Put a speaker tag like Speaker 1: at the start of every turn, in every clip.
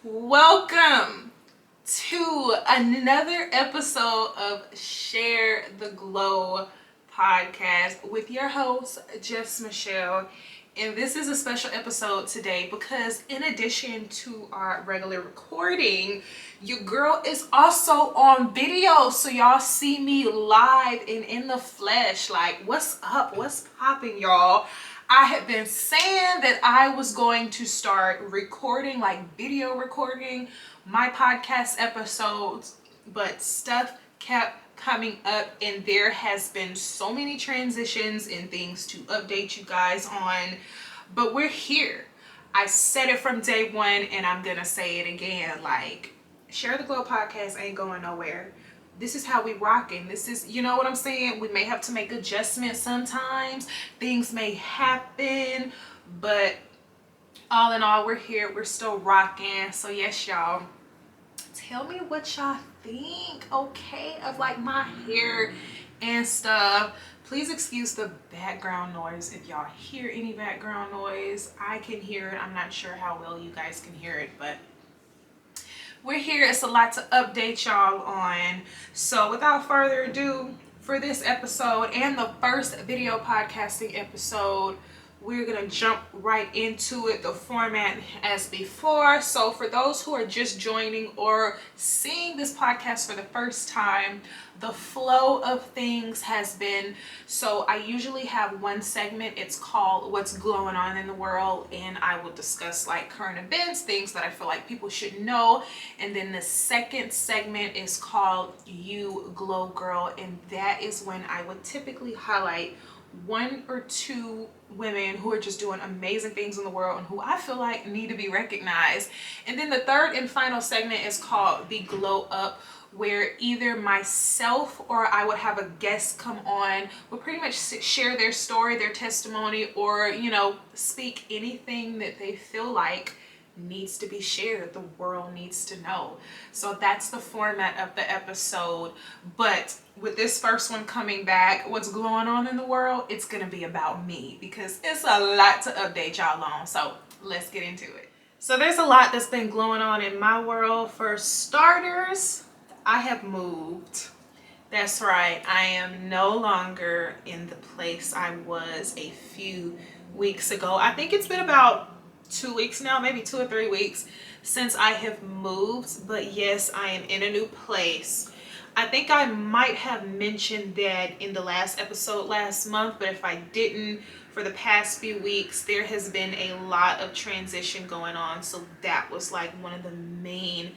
Speaker 1: Welcome to another episode of Share the Glow podcast with your host, Jess Michelle. And this is a special episode today because in addition to our regular recording, your girl is also on video. So y'all see me live and in the flesh. Like, what's up? What's popping, y'all? I had been saying that I was going to start recording, like video recording my podcast episodes, but stuff kept coming up and there has been so many transitions and things to update you guys on, but we're here. I said it from day one and I'm gonna say it again. Like, Share the Glow podcast ain't going nowhere. This is how we rocking. This is, you know what I'm saying? We may have to make adjustments sometimes. Things may happen, but all in all, we're here. We're still rocking. So yes, y'all, tell me what y'all think, okay, of like my hair and stuff. Please excuse the background noise if y'all hear any background noise. I can hear it. I'm not sure how well you guys can hear it, but we're here. It's a lot to update y'all on. So without further ado, for this episode and the first video podcasting episode, we're gonna jump right into it, the format as before. So for those who are just joining or seeing this podcast for the first time, the flow of things has been, so I usually have one segment. It's called What's Going On in the World, and I will discuss like current events, things that I feel like people should know. And then the second segment is called You Glow Girl, and that is when I would typically highlight one or two women who are just doing amazing things in the world and who I feel like need to be recognized. And then the third and final segment is called The Glow Up, where either myself or I would have a guest come on, will pretty much share their story, their testimony, or, you know, speak anything that they feel like needs to be shared, the world needs to know. So that's the format of the episode. But with this first one coming back, what's going on in the world, it's gonna be about me because it's a lot to update y'all on. So let's get into it. So there's a lot that's been going on in my world. For starters, I have moved. That's right, I am no longer in the place I was a few weeks ago. I think it's been about 2 weeks now, maybe 2 or 3 weeks since I have moved. But yes, I am in a new place. I think I might have mentioned that in the last episode last month, but if I didn't, for the past few weeks there has been a lot of transition going on. So that was like one of the main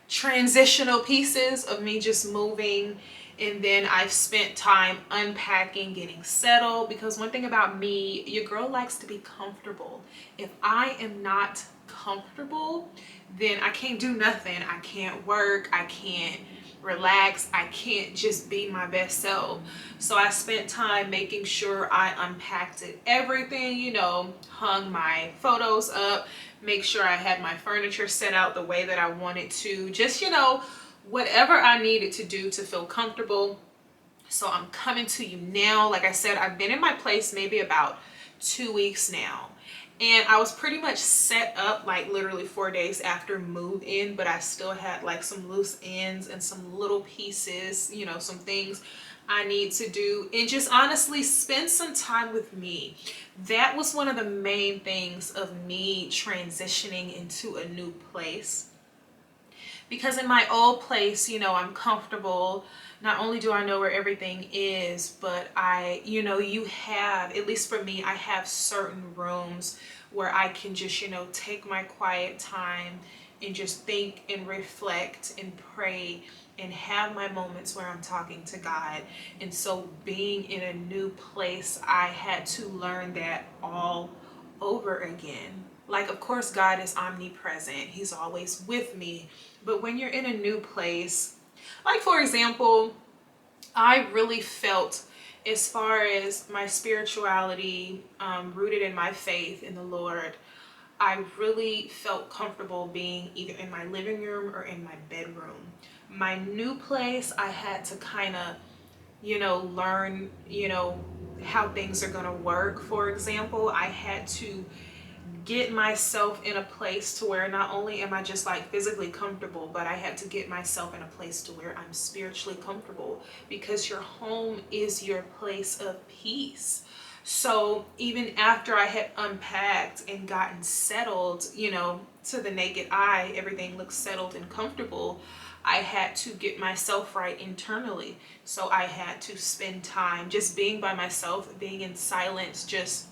Speaker 1: transitional pieces of me just moving. And then I've spent time unpacking, getting settled, because one thing about me, your girl likes to be comfortable. If I am not comfortable, then I can't do nothing. I can't work, I can't relax, I can't just be my best self. So I spent time making sure I unpacked everything, you know, hung my photos up, make sure I had my furniture set out the way that I wanted to, just, you know, whatever I needed to do to feel comfortable. So I'm coming to you now. Like I said, I've been in my place maybe about 2 weeks now. And I was pretty much set up like literally 4 days after move in, but I still had like some loose ends and some little pieces, you know, some things I need to do, and just honestly spend some time with me. That was one of the main things of me transitioning into a new place. Because in my old place, you know, I'm comfortable. Not only do I know where everything is, but you know, you have, at least for me, I have certain rooms where I can just, you know, take my quiet time and just think and reflect and pray and have my moments where I'm talking to God. And so being in a new place, I had to learn that all over again. Like, of course, God is omnipresent. He's always with me. But when you're in a new place, like for example, I really felt, as far as my spirituality, rooted in my faith in the Lord, I really felt comfortable being either in my living room or in my bedroom. My new place, I had to kind of, you know, learn, you know, how things are going to work. For example, I had to get myself in a place to where not only am I just like physically comfortable, but I had to get myself in a place to where I'm spiritually comfortable, because your home is your place of peace. So even after I had unpacked and gotten settled, you know, to the naked eye, everything looks settled and comfortable. I had to get myself right internally. So I had to spend time just being by myself, being in silence, just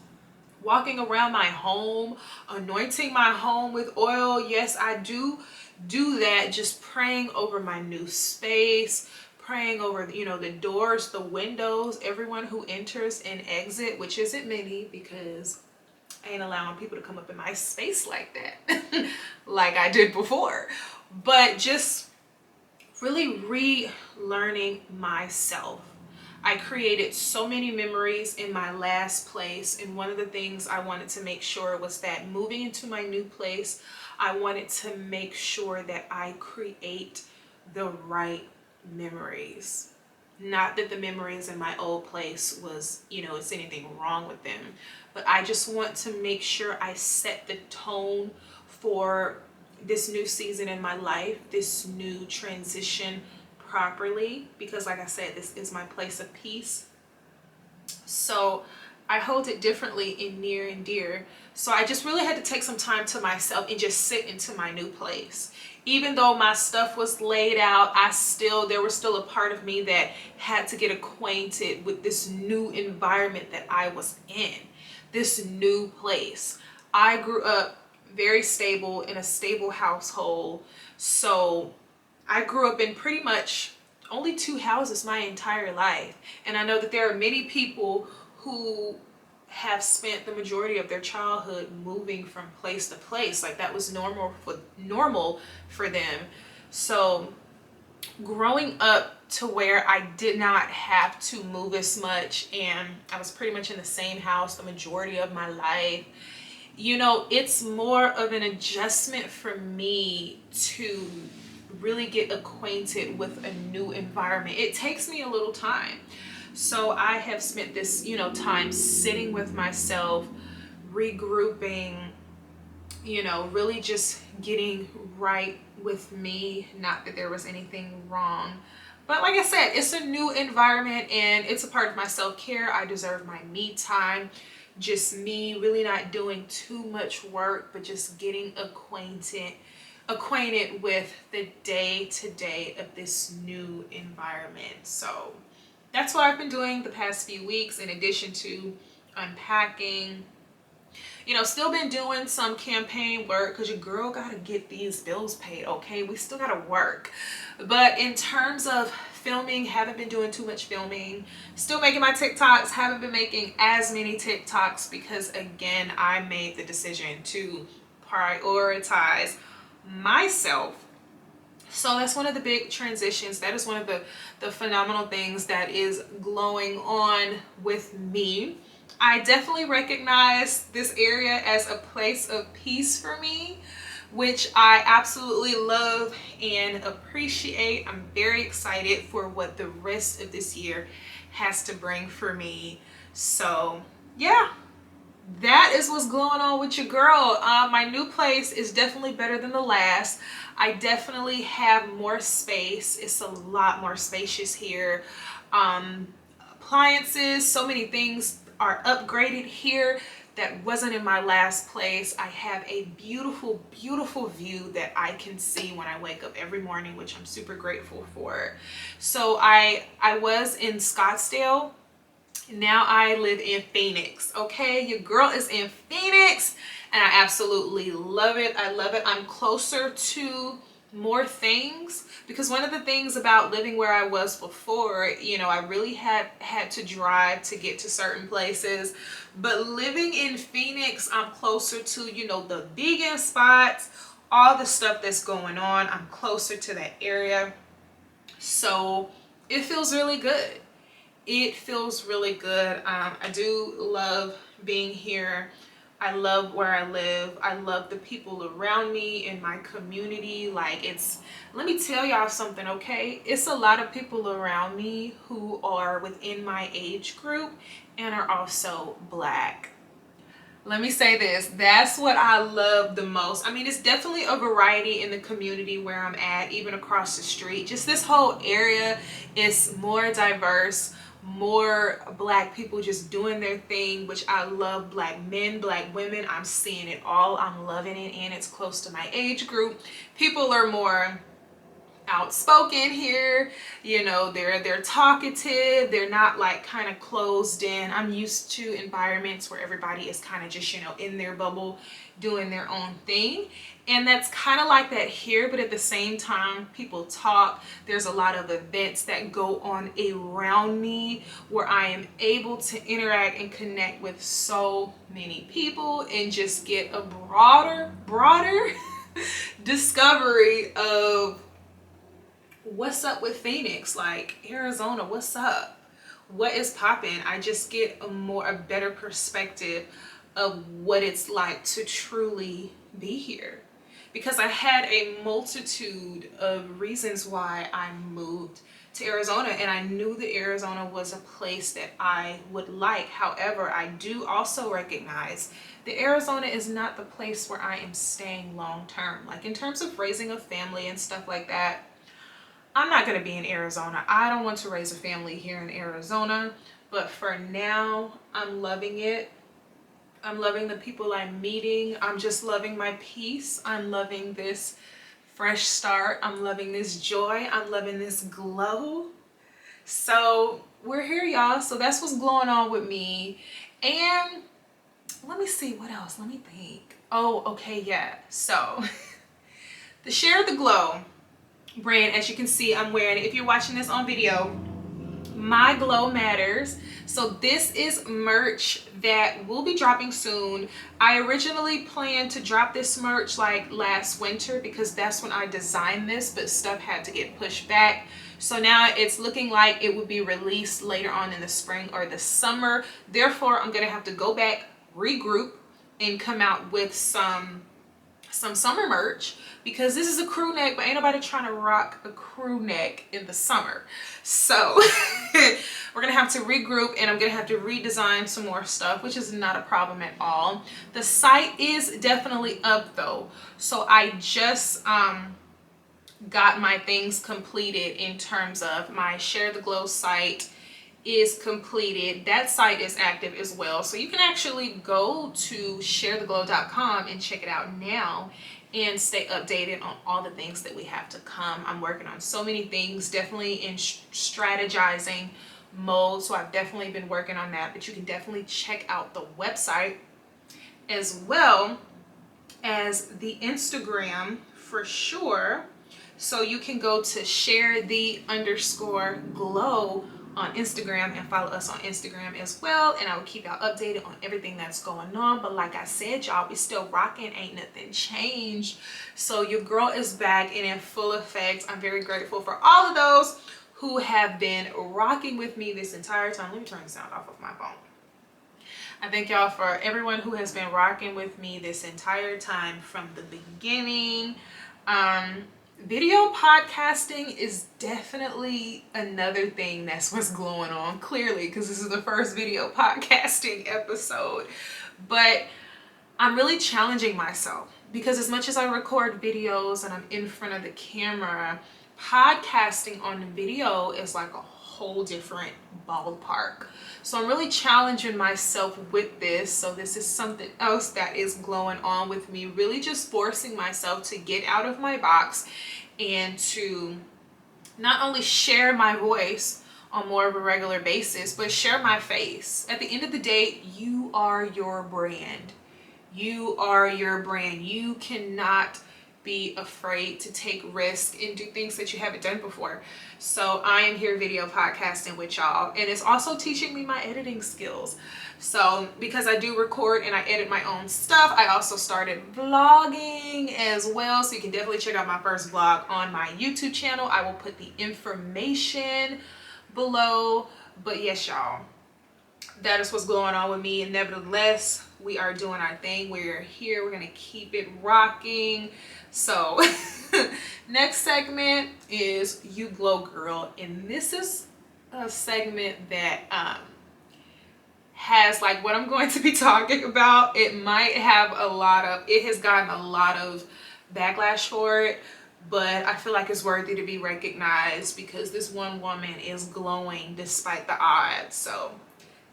Speaker 1: walking around my home, anointing my home with oil. Yes, I do that, just praying over my new space, praying over, you know, the doors, the windows, everyone who enters and exit, which isn't many because I ain't allowing people to come up in my space like that like I did before. But just really relearning myself. I created so many memories in my last place, and one of the things I wanted to make sure was that moving into my new place, I wanted to make sure that I create the right memories. Not that the memories in my old place was, you know, it's anything wrong with them, but I just want to make sure I set the tone for this new season in my life, this new transition properly, because like I said, this is my place of peace. So I hold it differently in near and dear. So I just really had to take some time to myself and just sit into my new place. Even though my stuff was laid out, there was still a part of me that had to get acquainted with this new environment that I was in, this new place. I grew up very stable in a stable household. So I grew up in pretty much only 2 houses my entire life. And I know that there are many people who have spent the majority of their childhood moving from place to place. Like that was normal for them. So growing up to where I did not have to move as much, and I was pretty much in the same house the majority of my life, you know, it's more of an adjustment for me to really get acquainted with a new environment. It takes me a little time. So I have spent this, you know, time sitting with myself, regrouping, you know, really just getting right with me. Not that there was anything wrong, but like I said, it's a new environment and it's a part of my self-care. I deserve my me time. Just me really not doing too much work, but just getting acquainted with the day-to-day of this new environment. So that's what I've been doing the past few weeks, in addition to unpacking. You know, still been doing some campaign work because your girl gotta get these bills paid, okay? We still gotta work. But in terms of filming, haven't been doing too much filming. Still making my TikToks, haven't been making as many TikToks because again, I made the decision to prioritize myself. So that's one of the big transitions. That is one of the phenomenal things that is glowing on with me. I definitely recognize this area as a place of peace for me, which I absolutely love and appreciate. I'm very excited for what the rest of this year has to bring for me. So yeah, that is what's going on with your girl. My new place is definitely better than the last. I definitely have more space. It's a lot more spacious here. Appliances, so many things are upgraded here that wasn't in my last place. I have a beautiful, beautiful view that I can see when I wake up every morning, which I'm super grateful for. So I was in Scottsdale. Now I live in Phoenix. Okay, your girl is in Phoenix and I absolutely love it. I love it. I'm closer to more things, because one of the things about living where I was before, you know, I really had to drive to get to certain places. But living in Phoenix, I'm closer to, you know, the vegan spots, all the stuff that's going on. I'm closer to that area. So it feels really good. It feels really good. I do love being here. I love where I live. I love the people around me in my community. Like, let me tell y'all something, okay? It's a lot of people around me who are within my age group and are also Black. Let me say this, that's what I love the most. I mean, it's definitely a variety in the community where I'm at, even across the street. Just this whole area is more diverse, more Black people just doing their thing, which I love. Black men, Black women, I'm seeing it all. I'm loving it, and it's close to my age group. People are more outspoken here, you know, they're talkative, they're not like kind of closed in. I'm used to environments where everybody is kind of just, you know, in their bubble doing their own thing, and that's kind of like that here. But at the same time, people talk. There's a lot of events that go on around me where I am able to interact and connect with so many people and just get a broader discovery of what's up with Phoenix, like Arizona, what's up, what is popping. I just get a better perspective of what it's like to truly be here, because I had a multitude of reasons why I moved to Arizona, and I knew that Arizona was a place that I would like. However, I do also recognize that Arizona is not the place where I am staying long term. Like in terms of raising a family and stuff like that, I'm not going to be in Arizona. I don't want to raise a family here in Arizona, but for now, I'm loving it. I'm loving the people I'm meeting. I'm just loving my peace. I'm loving this fresh start. I'm loving this joy. I'm loving this glow. So we're here, y'all. So that's what's going on with me. And let me see what else. Let me think. Oh, okay, yeah. So the Share the Glow brand, as you can see, I'm wearing it. If you're watching this on video, My Glow Matters. So this is merch that will be dropping soon. I originally planned to drop this merch like last winter because that's when I designed this, but stuff had to get pushed back. So now it's looking like it will be released later on in the spring or the summer. Therefore, I'm gonna have to go back, regroup, and come out with some summer merch, because this is a crew neck, but ain't nobody trying to rock a crew neck in the summer. So we're gonna have to regroup, and I'm gonna have to redesign some more stuff, which is not a problem at all. The site is definitely up though, so I just got my things completed in terms of my Share the Glow site is completed. That site is active as well, so you can actually go to sharetheglow.com and check it out now and stay updated on all the things that we have to come. I'm working on so many things, definitely in strategizing mode, so I've definitely been working on that. But you can definitely check out the website as well as the Instagram for sure. So you can go to share_the_glow on Instagram and follow us on Instagram as well, and I will keep y'all updated on everything that's going on. But like I said, y'all, we still rocking, ain't nothing changed. So your girl is back and in full effect. I'm very grateful for all of those who have been rocking with me this entire time. Let me turn the sound off of my phone. I thank y'all for everyone who has been rocking with me this entire time from the beginning. Video podcasting is definitely another thing that's what's going on, clearly, because this is the first video podcasting episode. But I'm really challenging myself, because as much as I record videos and I'm in front of the camera, podcasting on video is like a whole different ballpark. So I'm really challenging myself with this. So this is something else that is going on with me, really just forcing myself to get out of my box and to not only share my voice on more of a regular basis, but share my face. At the end of the day, you are your brand. You are your brand. You cannot be afraid to take risks and do things that you haven't done before. So I am here video podcasting with y'all, and it's also teaching me my editing skills. So because I do record and I edit my own stuff, I also started vlogging as well. So you can definitely check out my first vlog on my YouTube channel. I will put the information below. But yes, y'all, that is what's going on with me. And nevertheless, we are doing our thing. We're here. We're gonna keep it rocking. So next segment is You Glow Girl, and this is a segment that has like what I'm going to be talking about. It has gotten a lot of backlash for it, but I feel like it's worthy to be recognized because this one woman is glowing despite the odds. So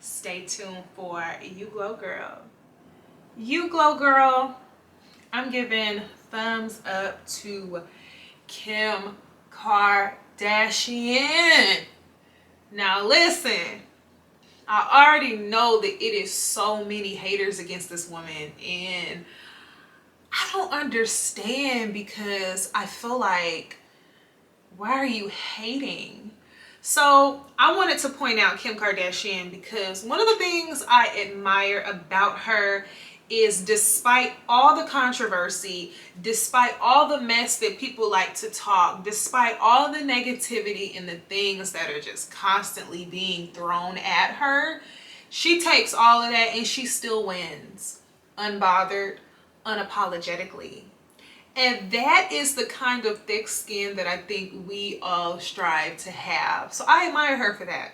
Speaker 1: stay tuned for You Glow Girl. You Glow Girl. I'm giving thumbs up to Kim Kardashian. Now listen, I already know that it is so many haters against this woman, and I don't understand because I feel like, why are you hating? So I wanted to point out Kim Kardashian because one of the things I admire about her is, despite all the controversy, despite all the mess that people like to talk, despite all the negativity and the things that are just constantly being thrown at her, she takes all of that and she still wins, unbothered, unapologetically. And that is the kind of thick skin that I think we all strive to have. So I admire her for that.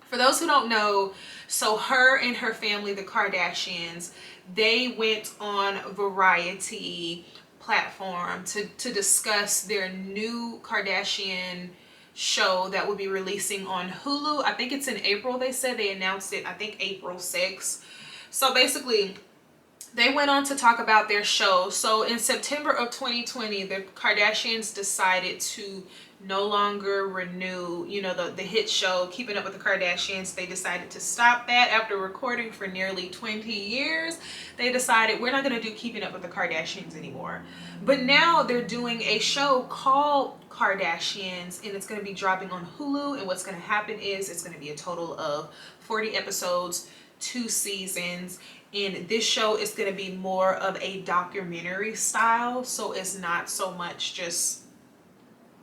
Speaker 1: For those who don't know, so her and her family, the Kardashians, they went on Variety platform to discuss their new Kardashian show that will be releasing on Hulu. I think it's in April. They said they announced it, I think April 6th. So basically, they went on to talk about their show. So in September of 2020, the Kardashians decided to no longer renew, you know, the hit show Keeping Up with the Kardashians. They decided to stop that after recording for nearly 20 years. They decided, we're not going to do Keeping Up with the Kardashians anymore. But now they're doing a show called Kardashians, and it's going to be dropping on Hulu. And what's going to happen is it's going to be a total of 40 episodes, 2 seasons. And this show is going to be more of a documentary style. So it's not so much just,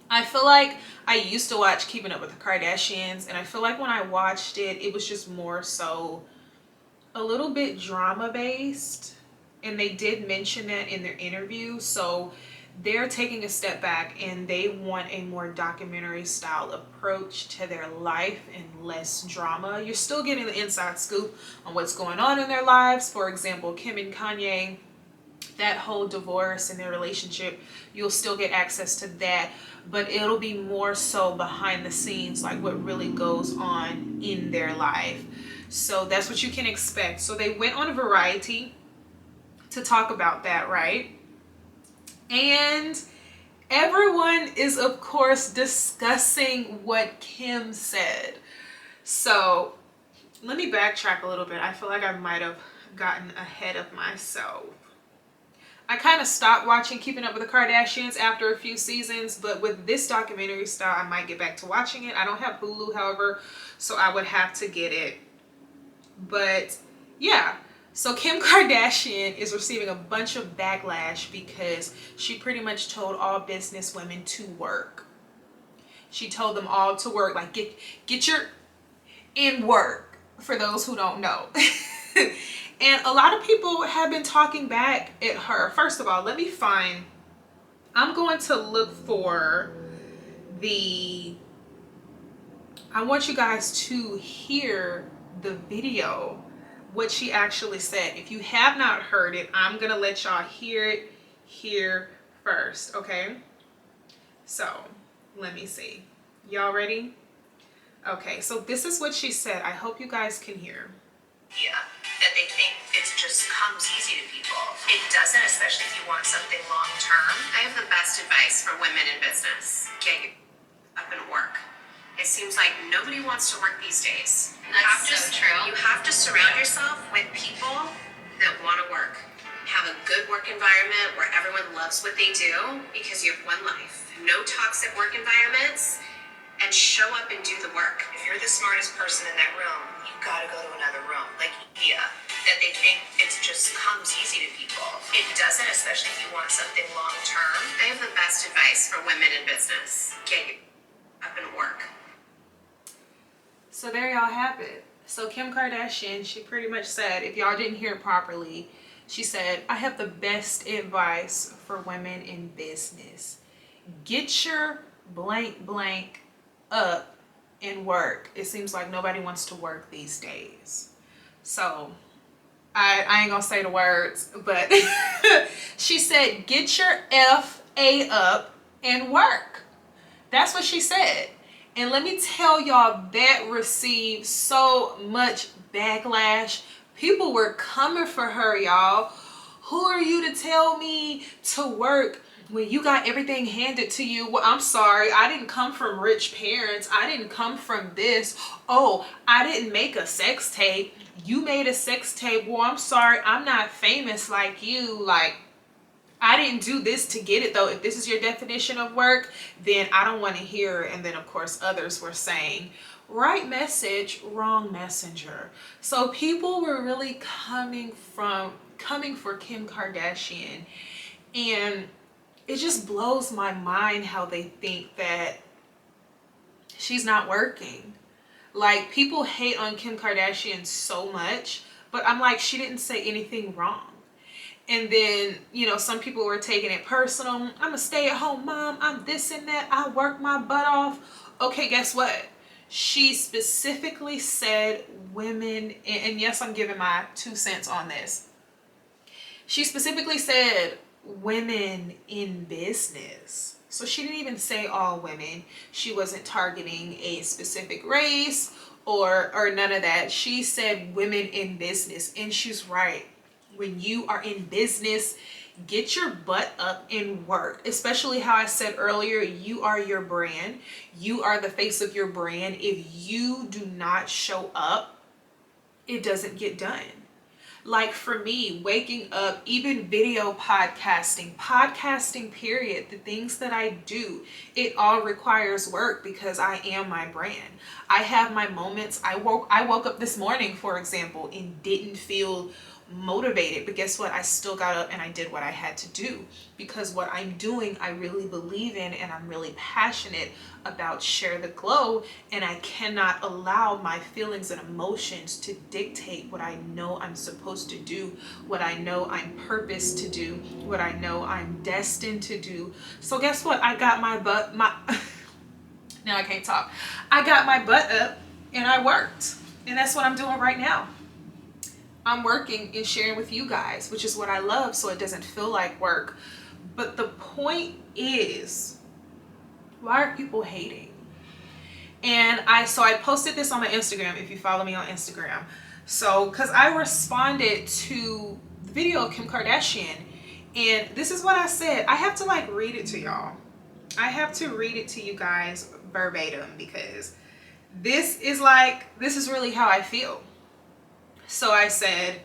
Speaker 1: I feel like I used to watch Keeping Up with the Kardashians, and I feel like when I watched it, it was just more so a little bit drama based. And they did mention that in their interview. So they're taking a step back and they want a more documentary style approach to their life and less drama. You're still getting the inside scoop on what's going on in their lives. For example, Kim and Kanye, that whole divorce and their relationship, you'll still get access to that, but it'll be more so behind the scenes, like what really goes on in their life. So that's what you can expect. So they went on Variety to talk about that, right? And everyone is, of course, discussing what Kim said. So let me backtrack a little bit. I feel like I might have gotten ahead of myself. I kind of stopped watching Keeping Up with the Kardashians after a few seasons, but with this documentary style, I might get back to watching it. I don't have Hulu, however, so I would have to get it. But yeah, so Kim Kardashian is receiving a bunch of backlash because she pretty much told all business women to work. She told them all to work, like get your in work, for those who don't know. And a lot of people have been talking back at her. First of all, I'm going to look for I want you guys to hear the video, what she actually said. If you have not heard it, I'm going to let y'all hear it here first, okay? So, let me see. Y'all ready? Okay, so this is what she said. I hope you guys can hear.
Speaker 2: Yeah, that they think it just comes easy to people. It doesn't, especially if you want something long term. I have the best advice for women in business. Get up and work. It seems like nobody wants to work these days. That's so true. You have to surround yourself with people that want to work. Have a good work environment where everyone loves what they do, because you have one life. No toxic work environments, and show up and do the work. If you're the smartest person in that room, you gotta go to another room. Like IKEA, that they think it just comes easy to people. It doesn't, especially if you want something long term. I have the best advice for women in business. Get up and work.
Speaker 1: So there y'all have it. So Kim Kardashian, she pretty much said, if y'all didn't hear it properly, she said, I have the best advice for women in business. Get your up and work. It seems like nobody wants to work these days. So I ain't gonna say the words, but she said, get your FA up and work. That's what she said. And let me tell y'all, that received so much backlash. People were coming for her, y'all. Who are you to tell me to work when you got everything handed to you? Well, I'm sorry, I didn't come from rich parents. I didn't come from this. Oh, I didn't make a sex tape. You made a sex tape. Well, I'm sorry, I'm not famous like you. Like, I didn't do this to get it though. If this is your definition of work, then I don't want to hear it. And then of course others were saying, right message, wrong messenger. So people were really coming for Kim Kardashian. And it just blows my mind how they think that she's not working. Like, people hate on Kim Kardashian so much, but I'm like, she didn't say anything wrong. And then, you know, some people were taking it personal. I'm a stay-at-home mom. I'm this and that. I work my butt off. Okay, guess what? She specifically said women, and yes, I'm giving my 2 cents on this. She specifically said women in business. So she didn't even say all women. She wasn't targeting a specific race or none of that. She said women in business, and she's right. When you are in business, get your butt up and work. Especially how I said earlier, you are your brand. You are the face of your brand. If you do not show up, it doesn't get done. Like for me, waking up, even video podcasting period, the things that I do, it all requires work because I am my brand. I have my moments. I woke up this morning, for example, and didn't feel motivated, but guess what? I still got up and I did what I had to do because what I'm doing I really believe in, and I'm really passionate about share the glow, and I cannot allow my feelings and emotions to dictate what I know I'm supposed to do, what I know I'm purposed to do, what I know I'm destined to do. So guess what? I got my now I can't talk. I got my butt up and I worked, and that's what I'm doing right now. I'm working and sharing with you guys, which is what I love, so it doesn't feel like work. But the point is, why are people hating? And I posted this on my Instagram, if you follow me on Instagram. So, because I responded to the video of Kim Kardashian, and this is what I said. I have to like read it to y'all. I have to read it to you guys verbatim because this is really how I feel. So I said,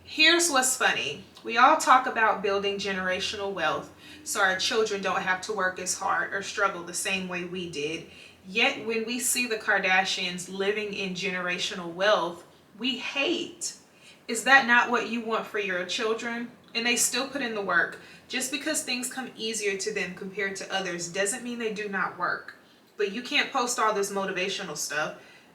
Speaker 1: here's what's funny. We all talk about building generational wealth so our children don't have to work as hard or struggle the same way we did. Yet when we see the Kardashians living in generational wealth, we hate. Is that not what you want for your children? And they still put in the work. Just because things come easier to them compared to others doesn't mean they do not work. But you can't post all this motivational stuff,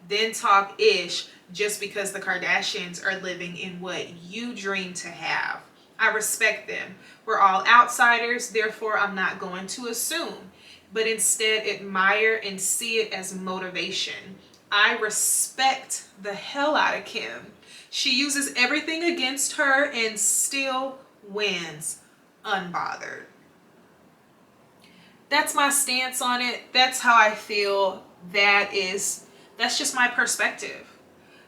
Speaker 1: then talk ish just because the Kardashians are living in what you dream to have. I respect them. We're all outsiders, therefore I'm not going to assume, but instead admire and see it as motivation. I respect the hell out of Kim. She uses everything against her and still wins unbothered. That's my stance on it. That's how I feel. That's just my perspective.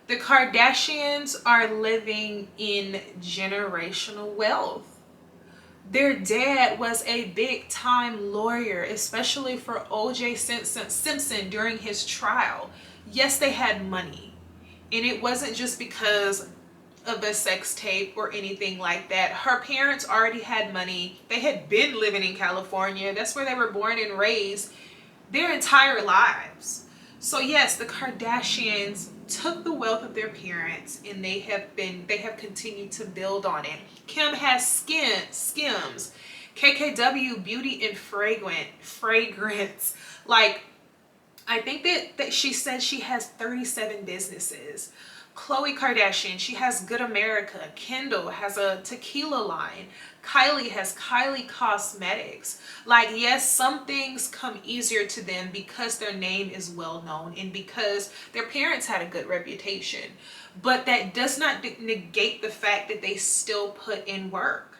Speaker 1: The Kardashians are living in generational wealth. Their dad was a big time lawyer, especially for O.J. Simpson during his trial. Yes, they had money. And it wasn't just because of a sex tape or anything like that. Her parents already had money. They had been living in California. That's where they were born and raised their entire lives. So yes, the Kardashians took the wealth of their parents and they have continued to build on it. Kim has Skims, KKW Beauty and Fragrance. Like, I think that she said she has 37 businesses. Khloe Kardashian, she has Good America. Kendall has a tequila line. Kylie has Kylie Cosmetics. Like, yes, some things come easier to them because their name is well known and because their parents had a good reputation. But that does not negate the fact that they still put in work.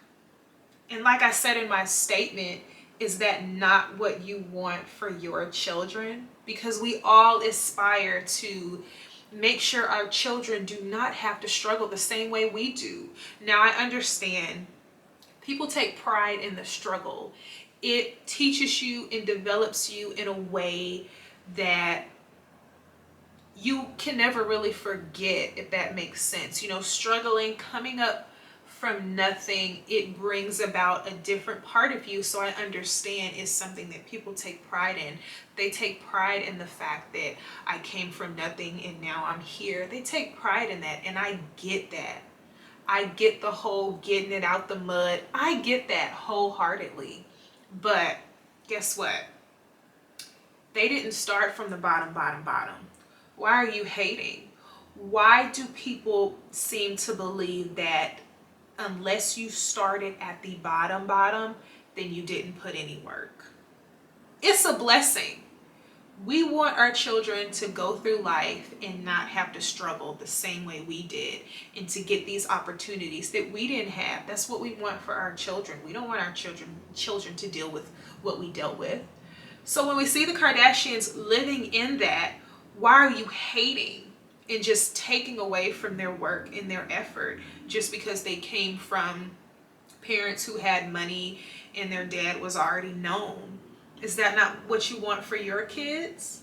Speaker 1: And like I said in my statement, is that not what you want for your children? Because we all aspire to make sure our children do not have to struggle the same way we do. Now, I understand people take pride in the struggle. It teaches you and develops you in a way that you can never really forget, if that makes sense. You know, struggling, coming up from nothing, it brings about a different part of you. So I understand it's something that people take pride in. They take pride in the fact that I came from nothing and now I'm here. They take pride in that, and I get that. I get the whole getting it out the mud. I get that wholeheartedly. But guess what? They didn't start from the bottom. Why are you hating? Why do people seem to believe that unless you started at the bottom, then you didn't put any work? It's a blessing. We want our children to go through life and not have to struggle the same way we did, and to get these opportunities that we didn't have. That's what we want for our children. We don't want our children to deal with what we dealt with. So when we see the Kardashians living in that, why are you hating and just taking away from their work and their effort just because they came from parents who had money and their dad was already known? Is that not what you want for your kids?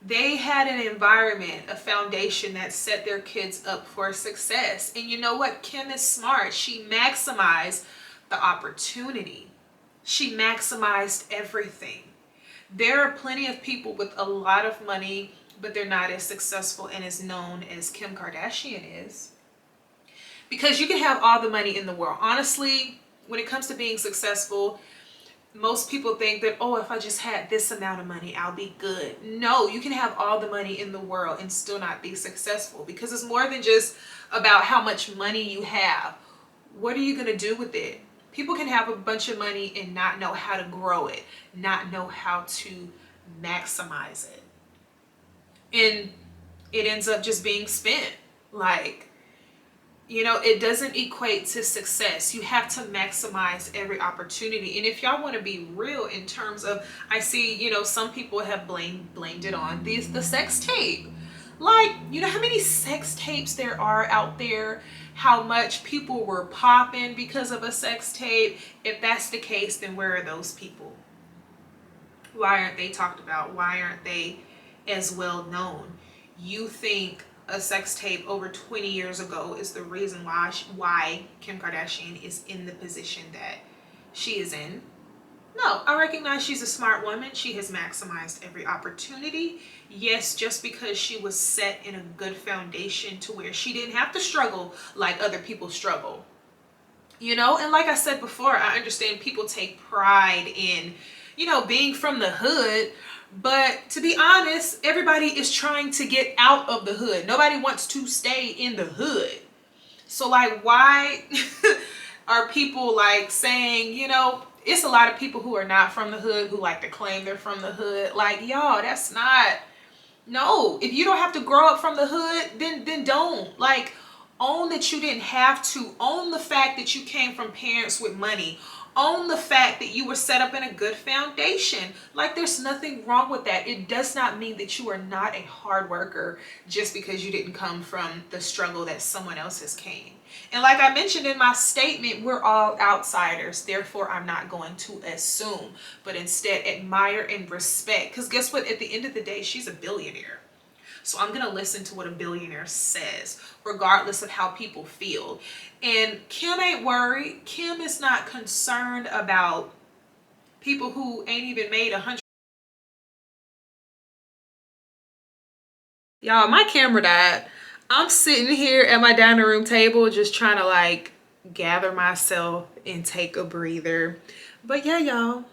Speaker 1: They had an environment, a foundation that set their kids up for success. And you know what? Kim is smart. She maximized the opportunity. She maximized everything. There are plenty of people with a lot of money, but they're not as successful and as known as Kim Kardashian is. Because you can have all the money in the world. Honestly, when it comes to being successful, most people think that, oh, if I just had this amount of money, I'll be good. No, you can have all the money in the world and still not be successful, because it's more than just about how much money you have. What are you going to do with it? People can have a bunch of money and not know how to grow it, not know how to maximize it. And it ends up just being spent. Like, you know, it doesn't equate to success. You have to maximize every opportunity. And if y'all want to be real in terms of, I see, you know, some people have blamed it on the sex tape. Like, you know how many sex tapes there are out there? How much people were popping because of a sex tape? If that's the case, then where are those people? Why aren't they talked about? Why aren't they as well known? You think a sex tape over 20 years ago is the reason why Kim Kardashian is in the position that she is in? No, I recognize she's a smart woman. She has maximized every opportunity. Yes, just because she was set in a good foundation to where she didn't have to struggle like other people struggle. You know, and like I said before, I understand people take pride in, you know, being from the hood. But to be honest, everybody is trying to get out of the hood. Nobody wants to stay in the hood. So like, why are people like saying, you know, it's a lot of people who are not from the hood who like to claim they're from the hood. Like, y'all, that's not, no. If you don't have to grow up from the hood, then don't. Like, own that you didn't have to. Own the fact that you came from parents with money. Own the fact that you were set up in a good foundation. Like, there's nothing wrong with that. It does not mean that you are not a hard worker just because you didn't come from the struggle that someone else has came. And like I mentioned in my statement, we're all outsiders. Therefore, I'm not going to assume, but instead admire and respect. Because guess what? At the end of the day, she's a billionaire. So I'm going to listen to what a billionaire says, regardless of how people feel. And Kim ain't worried. Kim is not concerned about people who ain't even made 100. Y'all, my camera died. I'm sitting here at my dining room table just trying to like gather myself and take a breather. But yeah, y'all,